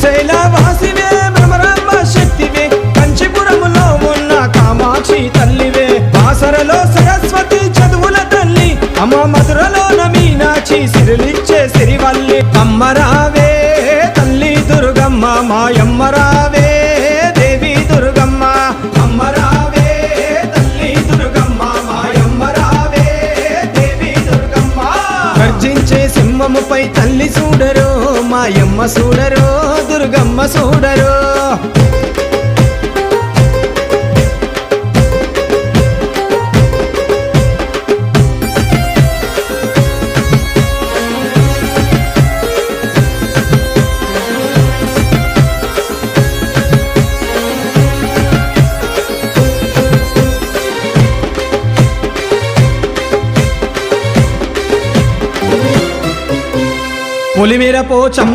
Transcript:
శ్రీశైల వాసివే భ్రమరాంబ శక్తివే, కంచిపురములో ఉన్న కామాక్షి తల్లివే, బాసరలో సరస్వతి చదువుల తల్లి, అమ్మ మధురలోన మీనాక్షి సిరులిచ్చే సిరివల్లి. అమ్మరావే తల్లి దుర్గమ్మ, మాయమ్మరావే దేవి దుర్గమ్మ. అమ్మరావే తల్లి దుర్గమ్మ, మాయమ్మరావే దేవి దుర్గమ్మ. గర్జించే సింహముపై తల్లి చూడరు, మాయమ్మ చూడరు, దుర్గమ్మ చూడరు. పొలిమేర పోచమ్మ